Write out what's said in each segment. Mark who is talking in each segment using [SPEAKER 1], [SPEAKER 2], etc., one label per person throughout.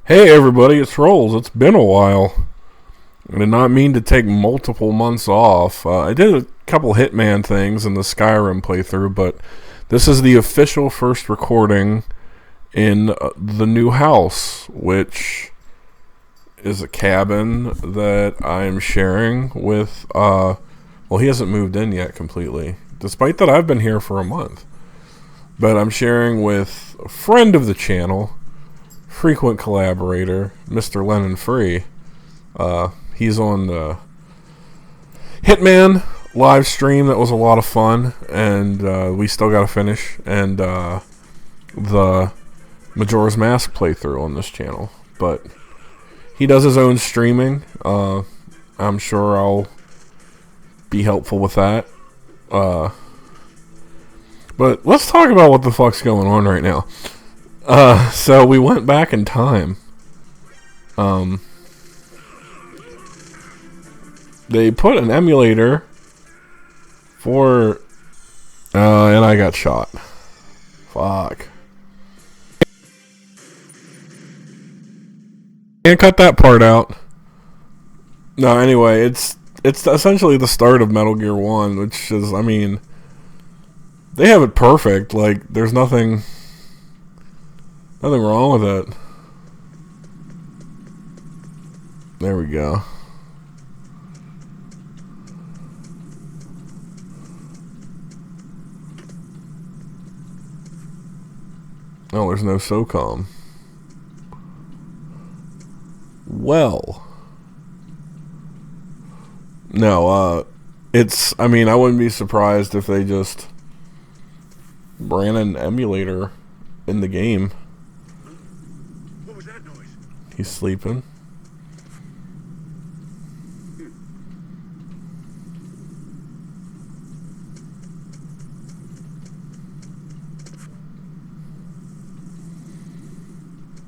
[SPEAKER 1] Hey everybody, it's Rolls. It's been a while. I did not mean to take multiple months off. I did a couple Hitman things in the Skyrim playthrough, but this is the official first recording in the new house, which is a cabin that I am sharing with, well, he hasn't moved in yet completely, despite that I've been here for a month. But I'm sharing with a friend of the channel, frequent collaborator, Mr. Lennon Free. He's on the Hitman live stream. That was a lot of fun, and we still got to finish. And the Majora's Mask playthrough on this channel. But he does his own streaming. I'm sure I'll be helpful with that. But let's talk about what the fuck's going on right now. So we went back in time. They put an emulator for, and I got shot. Fuck. Can't cut that part out. No, anyway, it's essentially the start of Metal Gear 1, which is, I mean, they have it perfect. Like, there's nothing wrong with it. There we go. Oh, there's no SOCOM. Well. No, I mean, I wouldn't be surprised if they just ran an emulator in the game.
[SPEAKER 2] What was that noise?
[SPEAKER 1] He's sleeping.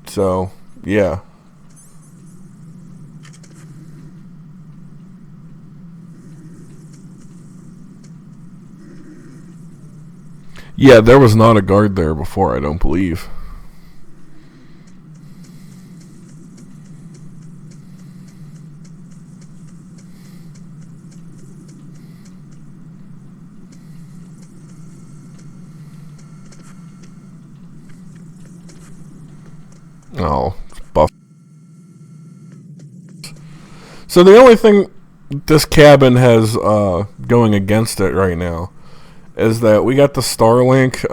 [SPEAKER 1] So, yeah. Yeah, there was not a guard there before, I don't believe. Oh, buff. So the only thing this cabin has going against it right now is that we got the Starlink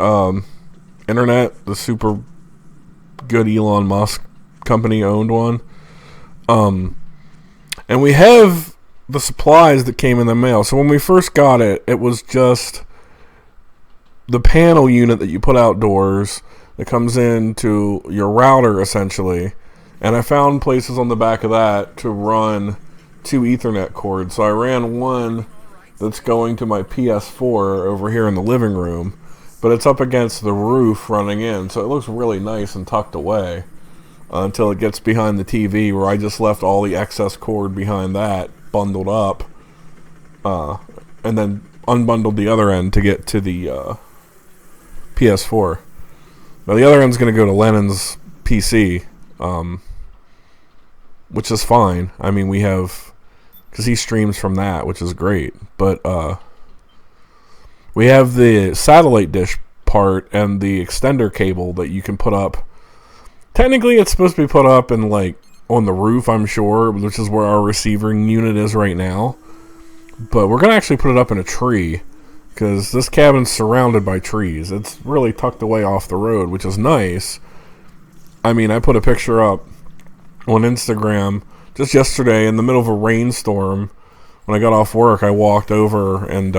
[SPEAKER 1] internet, the super good Elon Musk company owned one. And we have the supplies that came in the mail. So when we first got it, it was just the panel unit that you put outdoors that comes into your router, essentially. And I found places on the back of that to run 2 Ethernet cords. So I ran one that's going to my PS4 over here in the living room, but it's up against the roof running in, so it looks really nice and tucked away until it gets behind the TV, where I just left all the excess cord behind that bundled up, and then unbundled the other end to get to the PS4. Now the other end's going to go to Lennon's PC, which is fine. I mean, we have, because he streams from that, which is great. But we have the satellite dish part and the extender cable that you can put up. Technically, it's supposed to be put up in, like, on the roof, I'm sure, which is where our receiving unit is right now. But we're going to actually put it up in a tree, because this cabin's surrounded by trees. It's really tucked away off the road, which is nice. I mean, I put a picture up on Instagram just yesterday in the middle of a rainstorm. When I got off work, I walked over and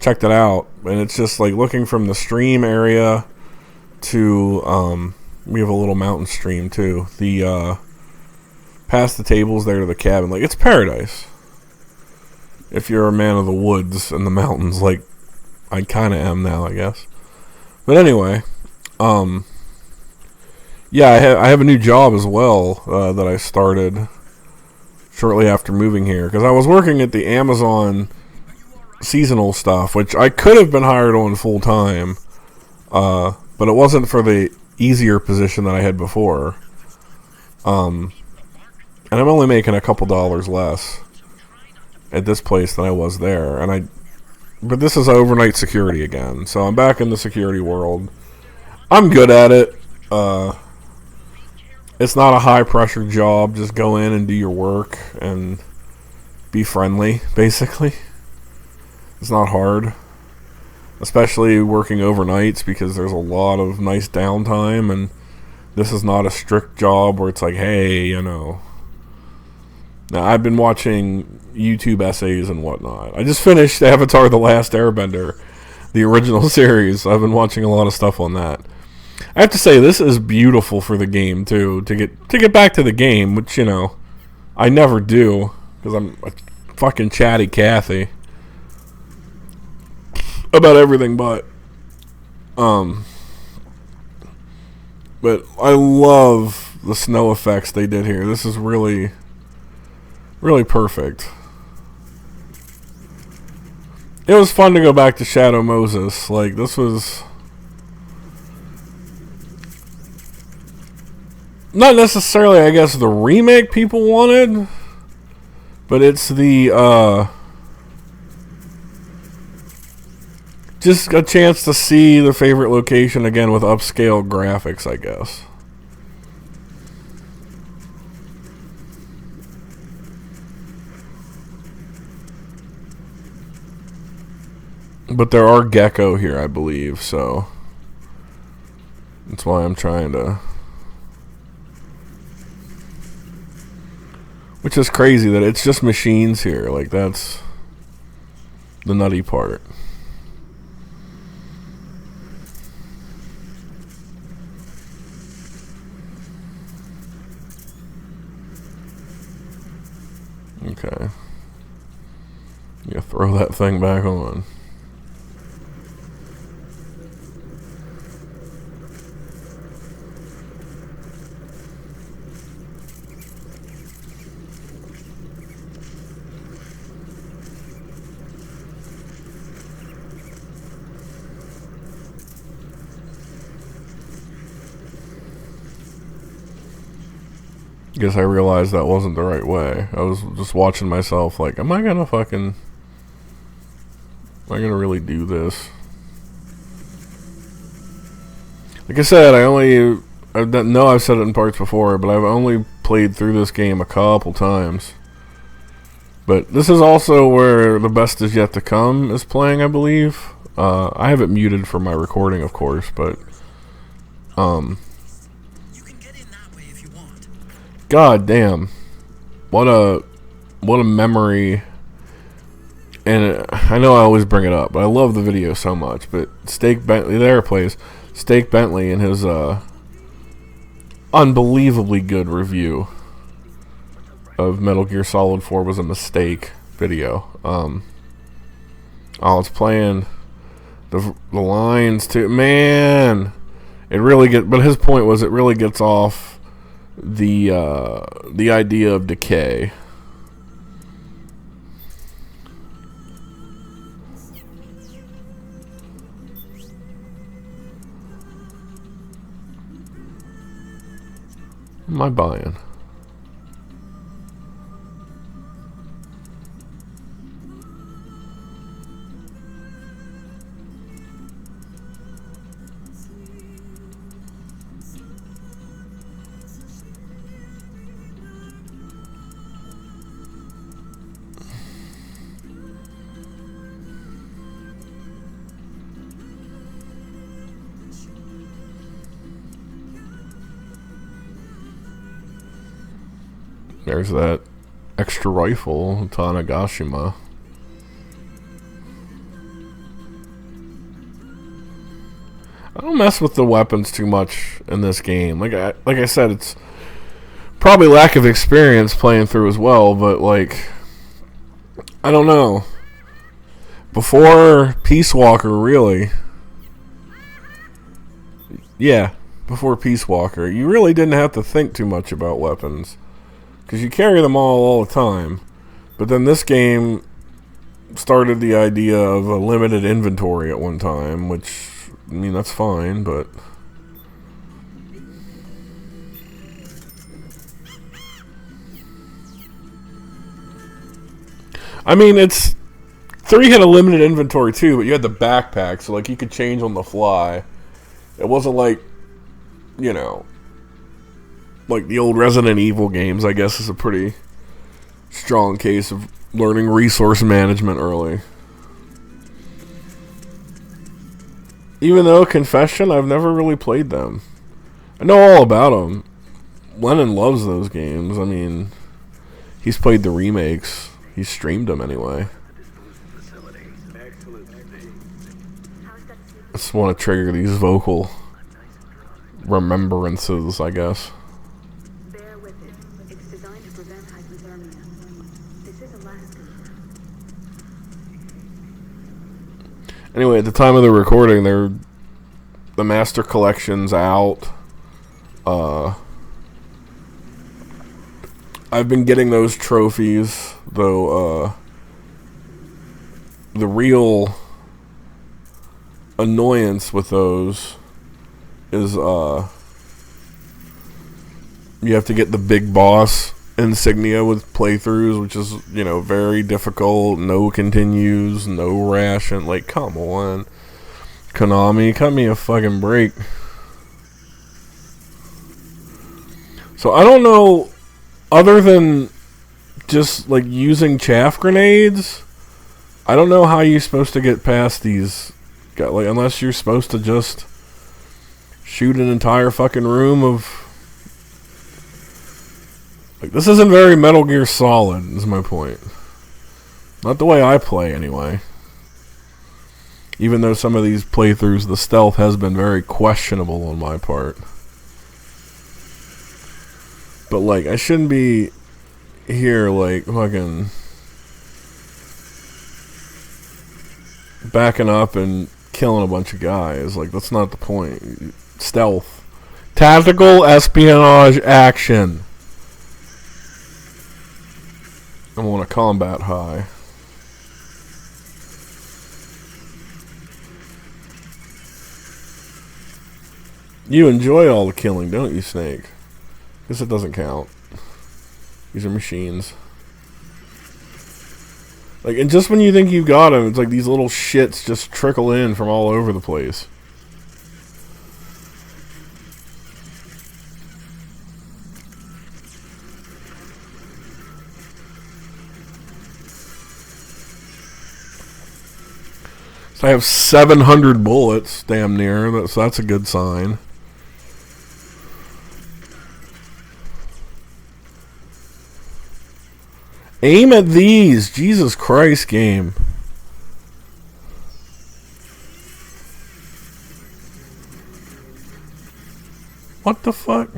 [SPEAKER 1] checked it out. And it's just like looking from the stream area to, we have a little mountain stream too. The, past the tables there to the cabin. Like, it's paradise. If you're a man of the woods and the mountains, like I kind of am now, I guess. But anyway, yeah, I have a new job as well that I started shortly after moving here, because I was working at the Amazon seasonal stuff, which I could have been hired on full time, but it wasn't for the easier position that I had before. And I'm only making a couple dollars less at this place than I was there. But this is overnight security again, so I'm back in the security world. I'm good at it. It's not a high pressure job. Just go in and do your work and be friendly, basically. It's not hard, especially working overnights, because there's a lot of nice downtime, and this is not a strict job where it's like, hey, you know. Now, I've been watching YouTube essays and whatnot. I just finished Avatar: The Last Airbender, the original series. I've been watching a lot of stuff on that. I have to say, this is beautiful for the game too. To get back to the game, which, you know, I never do, because I'm a fucking chatty Cathy about everything, but I love the snow effects they did here. This is really, really perfect. It was fun to go back to Shadow Moses. Like, this was not necessarily, I guess, the remake people wanted, but it's the, just a chance to see the favorite location again with upscale graphics, I guess. But there are gecko here, I believe, so that's why I'm trying to. Which is crazy that it's just machines here. Like, that's the nutty part. Okay. You throw that thing back on. Guess I realized that wasn't the right way. I was just watching myself like, am I gonna really do this? Like I said, I know I've said it in parts before, but I've only played through this game a couple times. But this is also where The Best Is Yet to Come is playing, I believe. I have it muted for my recording, of course, but God damn, what a memory. And I know I always bring it up, but I love the video so much. But Steak Bentley there plays Steak Bentley in his unbelievably good review of Metal Gear Solid 4 was a mistake video. It's playing the lines too. Man, it really but his point was it really gets off the idea of decay. What am I buying? There's that extra rifle, Tanagashima. I don't mess with the weapons too much in this game. Like I said, it's probably lack of experience playing through as well, but like, I don't know. Before Peace Walker, really. Yeah, before Peace Walker, you really didn't have to think too much about weapons, because you carry them all the time. But then this game started the idea of a limited inventory at one time, which, I mean, that's fine, but I mean, it's 3 had a limited inventory too, but you had the backpack, so like you could change on the fly. It wasn't like, you know, like the old Resident Evil games. I guess is a pretty strong case of learning resource management early. Even though, confession, I've never really played them. I know all about them. Lennon loves those games. I mean, he's played the remakes. He's streamed them anyway. I just want to trigger these vocal remembrances, I guess.
[SPEAKER 3] Bear with it. It's designed to prevent hypothermia. This is Alaska.
[SPEAKER 1] Anyway, at the time of the recording, the Master Collection's out. I've been getting those trophies, though. The real annoyance with those is you have to get the big boss insignia with playthroughs, which is, you know, very difficult. No continues, no ration. Like, come on, Konami, cut me a fucking break. So I don't know, other than just like using chaff grenades, I don't know how you're supposed to get past these guys, like, unless you're supposed to just shoot an entire fucking room of, like, this isn't very Metal Gear Solid, is my point. Not the way I play, anyway. Even though some of these playthroughs, the stealth has been very questionable on my part. But, like, I shouldn't be here, like, fucking backing up and killing a bunch of guys. Like, that's not the point. Stealth. Tactical espionage action. I want a combat high. You enjoy all the killing, don't you, Snake? Guess it doesn't count. These are machines. Like, and just when you think you've got them, it's like these little shits just trickle in from all over the place. So I have 700 bullets, damn near. So that's a good sign. Aim at these. Jesus Christ, game. What the fuck?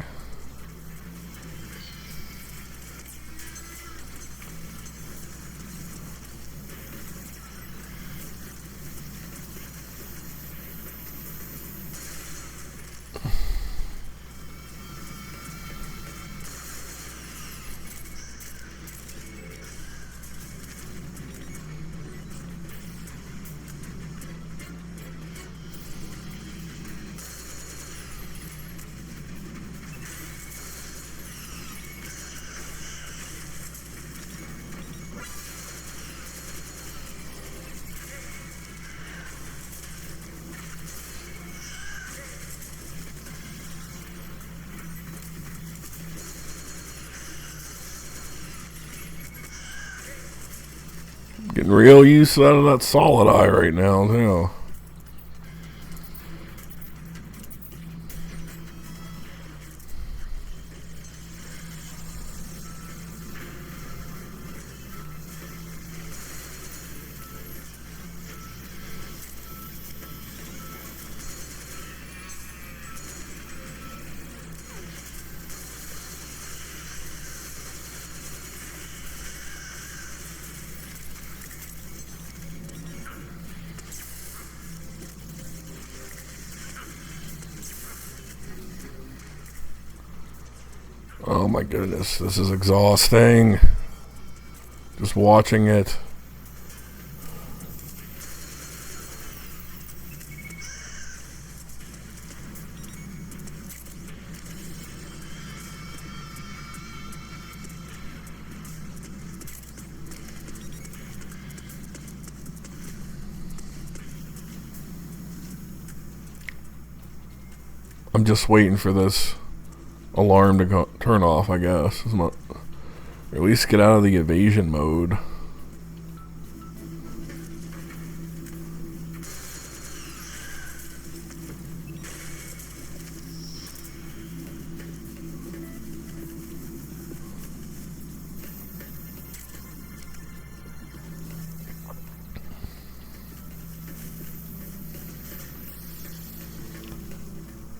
[SPEAKER 1] Getting real use out of that solid eye right now, too. Oh my goodness, this is exhausting. Just watching it. I'm just waiting for this alarm to turn off, I guess. Or at least get out of the evasion mode.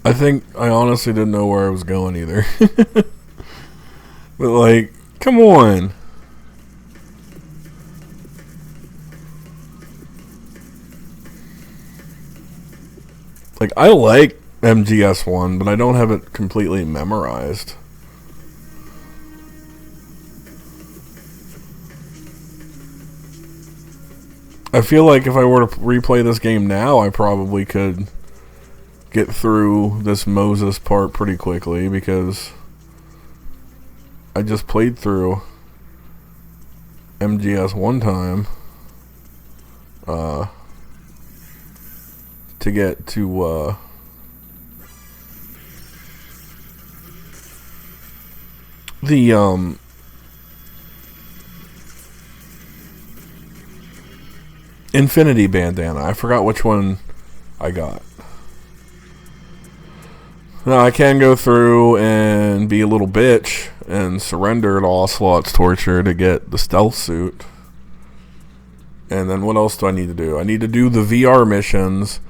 [SPEAKER 1] I think I honestly didn't know where I was going either. But like, come on. Like, I like MGS1, but I don't have it completely memorized. I feel like if I were to replay this game now, I probably could get through this Moses part pretty quickly, because I just played through MGS one time to get to the Infinity Bandana. I forgot which one I got. Now I can go through and be a little bitch and surrender to Ocelot's torture to get the stealth suit. And then what else do I need to do? I need to do the VR missions